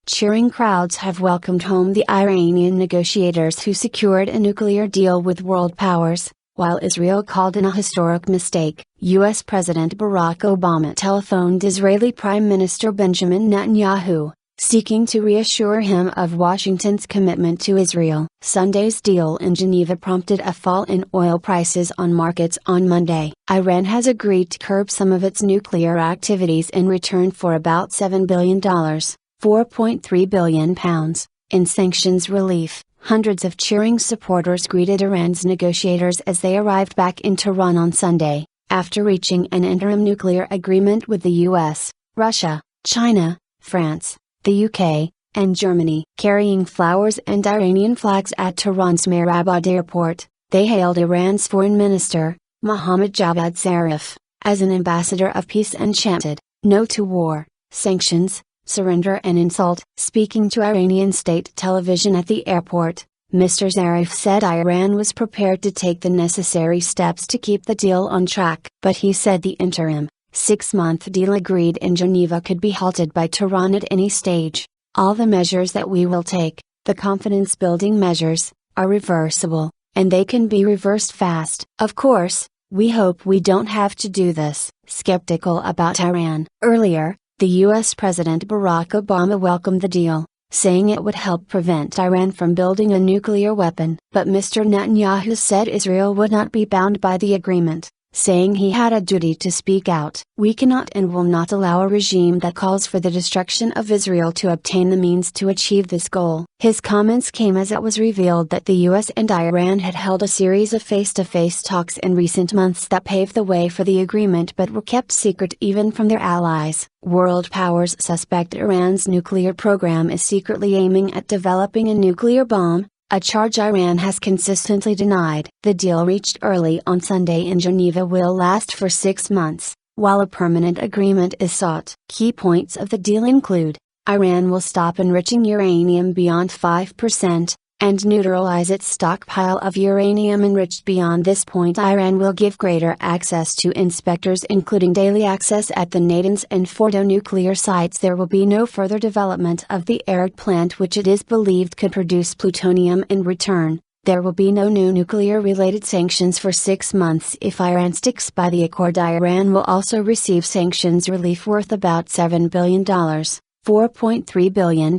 cheering crowds have welcomed home the Iranian negotiators who secured a nuclear deal with world powers, while Israel called it a historic mistake. U.S. President Barack Obama telephoned Israeli Prime Minister Benjamin Netanyahu, seeking to reassure him of Washington's commitment to Israel. Sunday's deal in Geneva prompted a fall in oil prices on markets on Monday. Iran has agreed to curb some of its nuclear activities in return for about $7 billion, £4.3 billion, in sanctions relief. Hundreds of cheering supporters greeted Iran's negotiators as they arrived back in Tehran on Sunday, after reaching an interim nuclear agreement with the US, Russia, China, France, the UK, and Germany. Carrying flowers and Iranian flags at Tehran's Mehrabad airport, they hailed Iran's foreign minister, Mohammed Javad Zarif, as an ambassador of peace and chanted, "No to war, sanctions, surrender and insult." Speaking to Iranian state television at the airport, Mr. Zarif said Iran was prepared to take the necessary steps to keep the deal on track. But he said the interim, 6-month deal agreed in Geneva could be halted by Tehran at any stage. "All the measures that we will take, the confidence-building measures, are reversible, and they can be reversed fast. Of course, we hope we don't have to do this." Skeptical about Iran. Earlier, the U.S. President Barack Obama welcomed the deal, saying it would help prevent Iran from building a nuclear weapon. But Mr. Netanyahu said Israel would not be bound by the agreement, saying he had a duty to speak out. "We cannot and will not allow a regime that calls for the destruction of Israel to obtain the means to achieve this goal." His comments came as it was revealed that the US and Iran had held a series of face-to-face talks in recent months that paved the way for the agreement but were kept secret even from their allies. World powers suspect Iran's nuclear program is secretly aiming at developing a nuclear bomb, a charge Iran has consistently denied. The deal reached early on Sunday in Geneva will last for 6 months, while a permanent agreement is sought. Key points of the deal include: Iran will stop enriching uranium beyond 5%, and neutralize its stockpile of uranium enriched beyond this point. Iran will give greater access to inspectors, including daily access at the Natanz and Fordo nuclear sites. There will be no further development of the Arad plant, which it is believed could produce plutonium in return. There will be no new nuclear-related sanctions for 6 months if Iran sticks by the accord. Iran will also receive sanctions relief worth about $7 billion, £4.3 billion,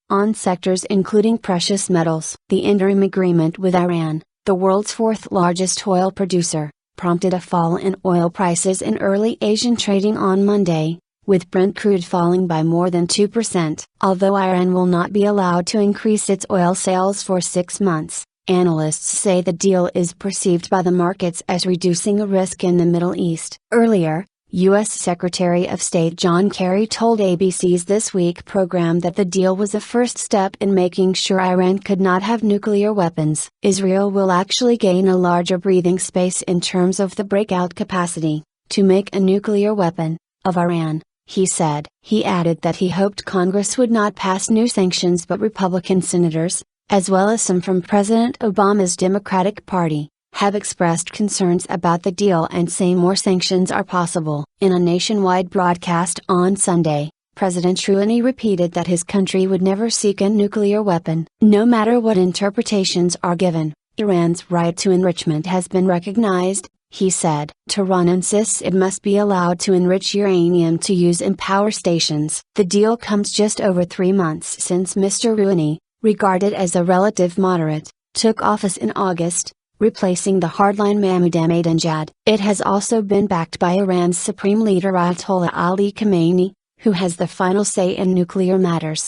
on sectors including precious metals. The interim agreement with Iran, the world's 4th largest oil producer, prompted a fall in oil prices in early Asian trading on Monday, with Brent crude falling by more than 2%. Although Iran will not be allowed to increase its oil sales for 6 months, analysts say the deal is perceived by the markets as reducing a risk in the Middle East. Earlier, U.S. Secretary of State John Kerry told ABC's This Week program that the deal was a first step in making sure Iran could not have nuclear weapons. Israel will actually gain a larger breathing space in terms of the breakout capacity, to make a nuclear weapon, of Iran, he said. He added that he hoped Congress would not pass new sanctions, but Republican senators, as well as some from President Obama's Democratic Party, have expressed concerns about the deal and say more sanctions are possible. In a nationwide broadcast on Sunday, President Rouhani repeated that his country would never seek a nuclear weapon. No matter what interpretations are given, Iran's right to enrichment has been recognized, he said. Tehran insists it must be allowed to enrich uranium to use in power stations. The deal comes just over 3 months since Mr. Rouhani, regarded as a relative moderate, took office in August, replacing the hardline Mahmoud Ahmadinejad. It has also been backed by Iran's supreme leader Ayatollah Ali Khamenei, who has the final say in nuclear matters.